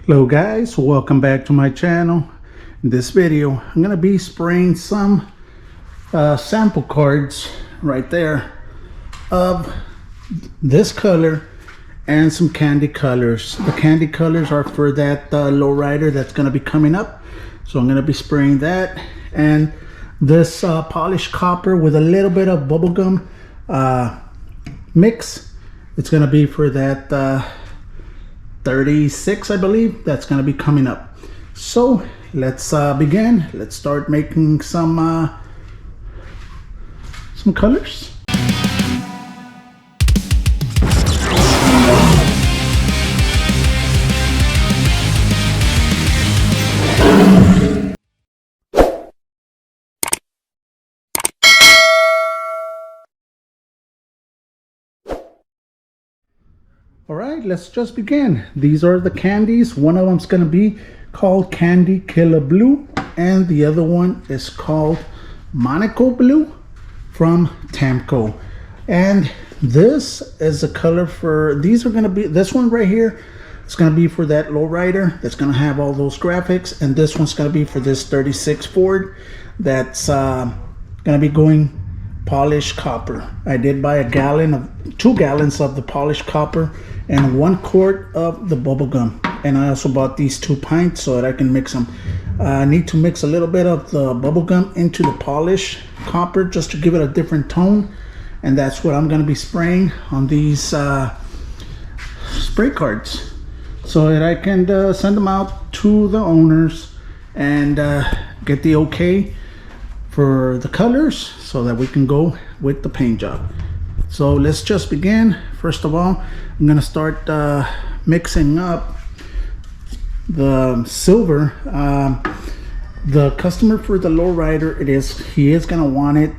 Hello guys, welcome back to my channel. In this video I'm gonna be spraying some sample cards right there of this color and some candy colors. The candy colors are for that lowrider that's gonna be coming up, so I'm gonna be spraying that, and this polished copper with a little bit of bubblegum mix. It's gonna be for that 36, I believe, that's going to be coming up. So let's begin. Let's start making some colors. All right, let's just begin. These are the candies. One of them's going to be called Candy Killer Blue, and the other one is called Monaco Blue from Tamco. And this is the color for, these are going to be, this one right here is going to be for that lowrider that's going to have all those graphics, and this one's going to be for this 36 Ford that's going to be going polished copper. I did buy 2 gallons of the polished copper and 1 quart of the bubble gum, and I also bought these 2 pints so that I can mix them. I need to mix a little bit of the bubble gum into the polished copper just to give it a different tone, and that's what I'm going to be spraying on these spray cards so that I can send them out to the owners and get the okay for the colors so that we can go with the paint job. So let's just begin. First of all, I'm gonna start mixing up the silver. The customer for the lowrider, he is gonna want it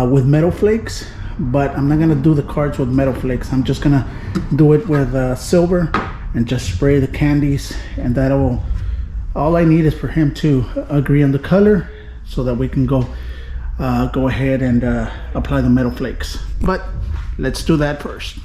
with metal flakes, but I'm not gonna do the cards with metal flakes. I'm just gonna do it with silver and just spray the candies, and that'll, all I need is for him to agree on the color so that we can go ahead and apply the metal flakes. But let's do that first.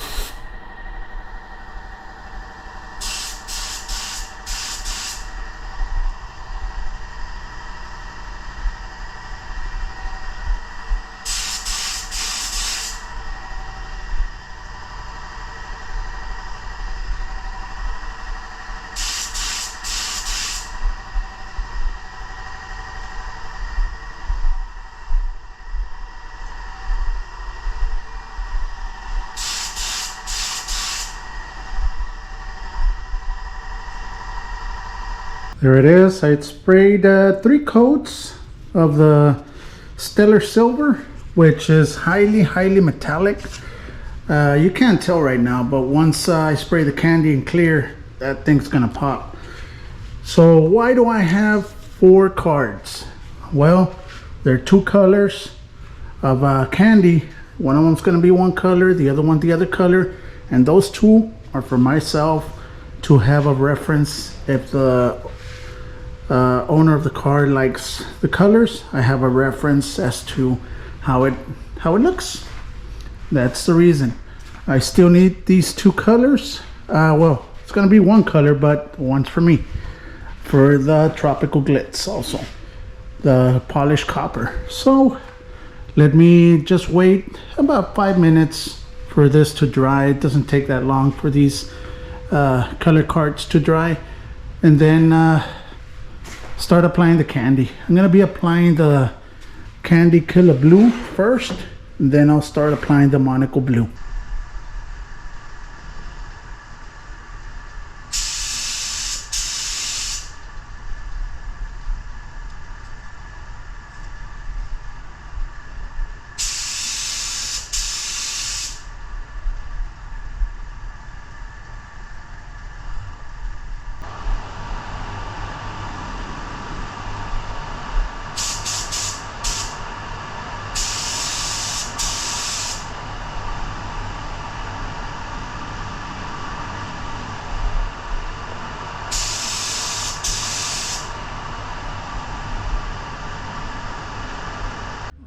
There it is. I sprayed 3 coats of the Stellar Silver, which is highly metallic. You can't tell right now, but once I spray the candy and clear, that thing's gonna pop. So why do I have 4 cards? Well, there are 2 colors of candy. One of them's gonna be one color, the other one the other color, and those 2 are for myself to have a reference. If the owner of the card likes the colors, I have a reference as to how it looks. That's the reason. I still need these 2 colors. Well, it's gonna be 1 color, but one's for me, for the tropical glitz, also the polished copper. So let me just wait about 5 minutes for this to dry. It doesn't take that long for these color cards to dry, and then start applying the candy. I'm gonna be applying the Candy Killer Blue first, and then I'll start applying the Monaco Blue.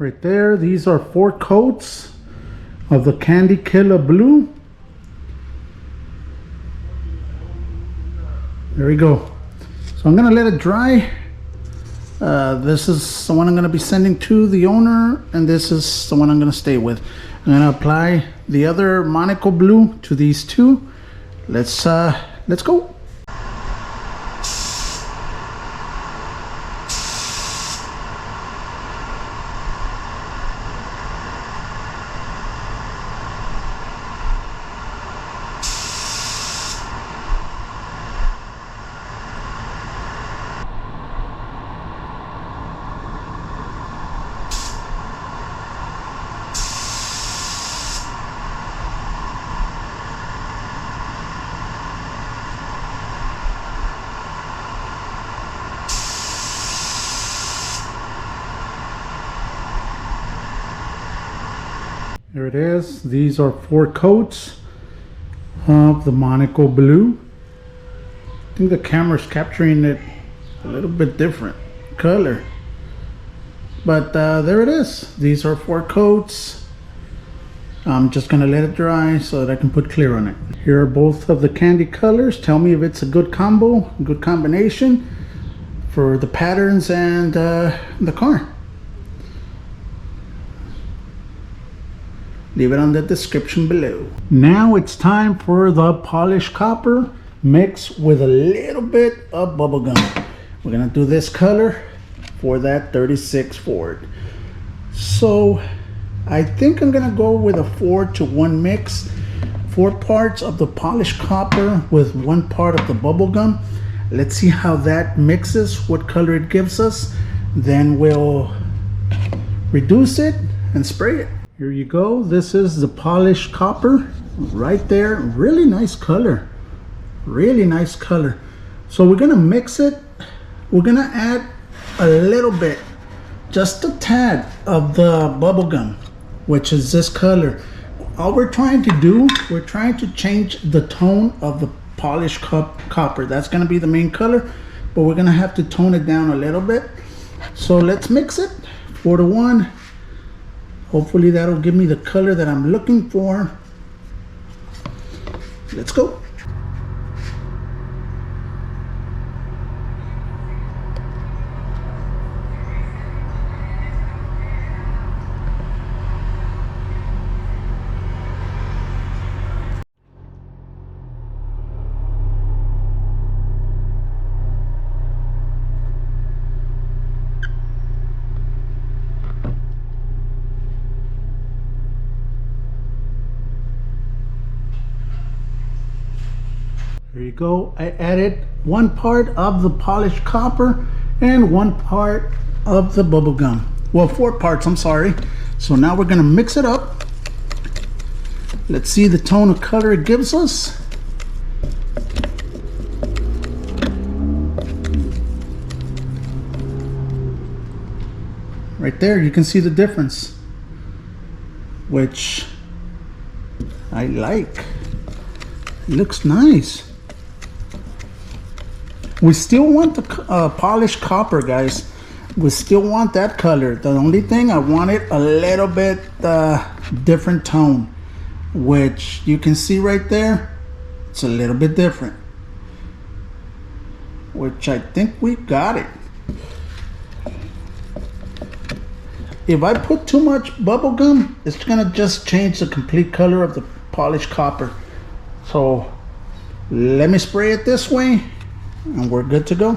Right there, these are 4 coats of the Candy Killer Blue. There we go. So I'm gonna let it dry. This is the one I'm gonna be sending to the owner, and this is the one I'm gonna stay with. I'm gonna apply the other Monaco blue to these two. Let's go. There it is. These are 4 coats of the Monaco blue. I think the camera's capturing it a little bit different color, but there it is. These are 4 coats. I'm just gonna let it dry so that I can put clear on it. Here are both of the candy colors. Tell me if it's a good combo, good combination for the patterns and the car. Leave it on the description below. Now it's time for the polished copper mixed with a little bit of bubble gum. We're gonna do this color for that 36 Ford. So I think I'm gonna go with a 4-to-1 mix. 4 parts of the polished copper with 1 part of the bubble gum. Let's see how that mixes, what color it gives us. Then we'll reduce it and spray it. Here you go. This is the polished copper right there. Really nice color. Really nice color. So we're gonna mix it. We're gonna add a little bit, just a tad of the bubble gum, which is this color. All we're trying to do, we're trying to change the tone of the polished copper. That's gonna be the main color, but we're gonna have to tone it down a little bit. So let's mix it, 4-to-1. Hopefully that'll give me the color that I'm looking for. Let's go. There you go. I added 1 part of the polished copper and 1 part of the bubble gum. Well, 4 parts, I'm sorry. So now we're gonna mix it up. Let's see the tone of color it gives us. Right there, you can see the difference, which I like. It looks nice. We still want the polished copper, guys. We still want that color. The only thing, I want it a little bit different tone, which you can see right there. It's a little bit different, which I think we got it. If I put too much bubble gum, it's gonna just change the complete color of the polished copper. So let me spray it this way and we're good to go.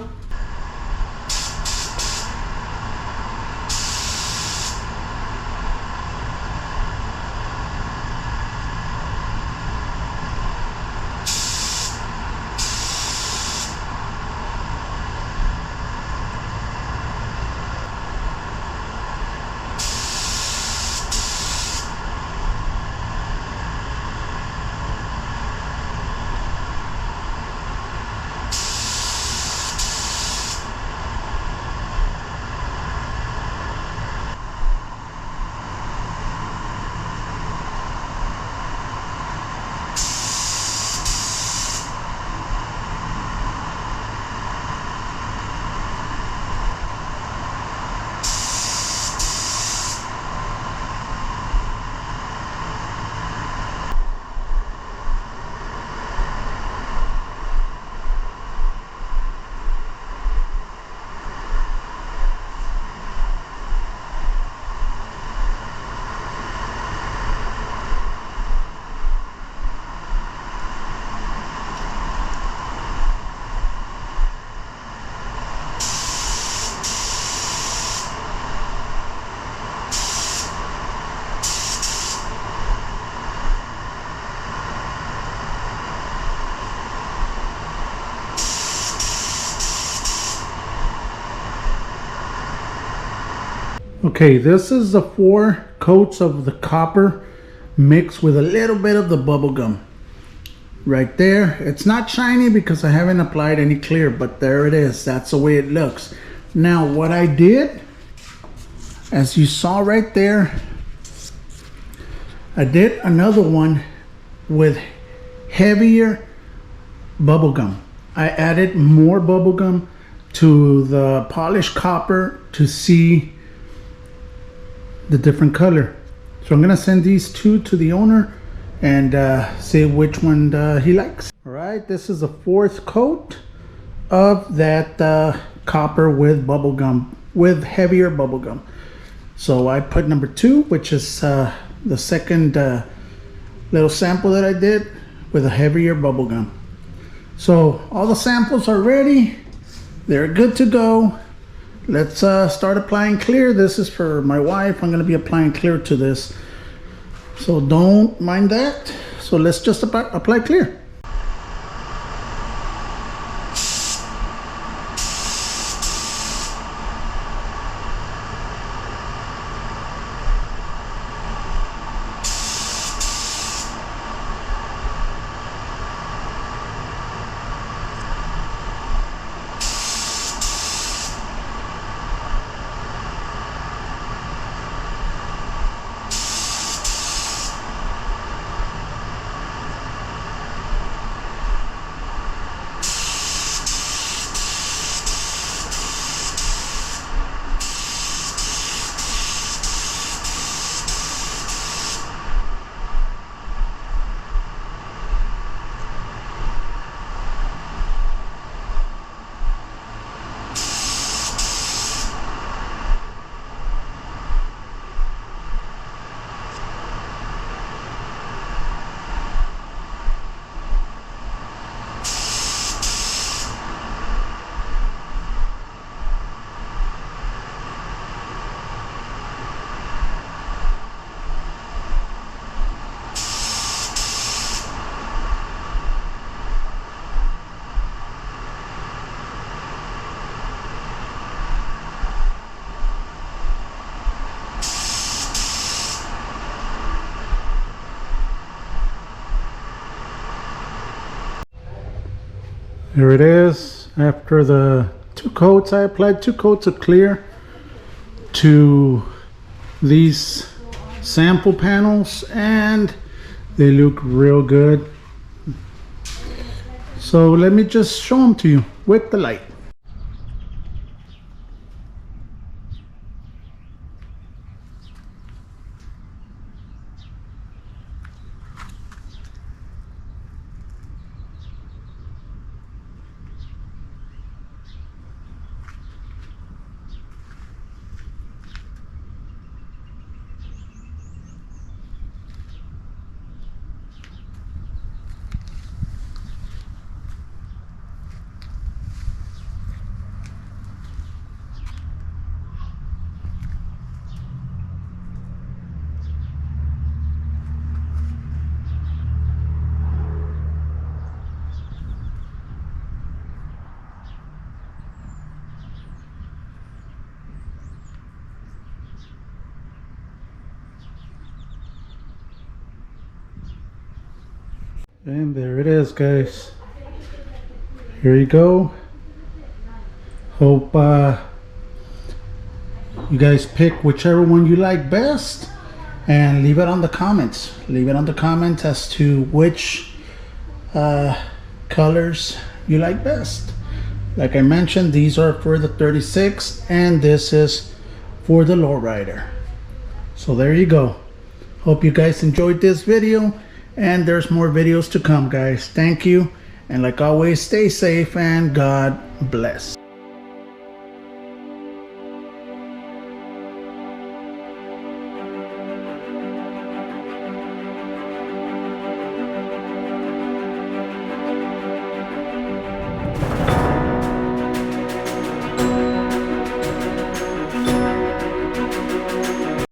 Okay, this is the 4 coats of the copper mixed with a little bit of the bubble gum. Right there. It's not shiny because I haven't applied any clear, but there it is. That's the way it looks. Now what I did, as you saw right there, I did another one with heavier bubble gum. I added more bubble gum to the polished copper to see the different color. So I'm gonna send these 2 to the owner and see which one he likes. All right, this is the 4th coat of that copper with bubble gum, with heavier bubble gum. So I put number 2, which is the second little sample that I did with a heavier bubble gum. So all the samples are ready. They're good to go. Let's start applying clear. This is for my wife. I'm going to be applying clear to this. So don't mind that. So let's just apply clear. Here it is. After the 2 coats, I applied 2 coats of clear to these sample panels and they look real good. So let me just show them to you with the light. And there it is, guys. Here you go. Hope you guys pick whichever one you like best and leave it on the comments. Leave it on the comments as to which colors you like best. Like I mentioned, these are for the 36 and this is for the lowrider. So there you go. Hope you guys enjoyed this video. And there's more videos to come, guys. Thank you. And like always, stay safe and God bless.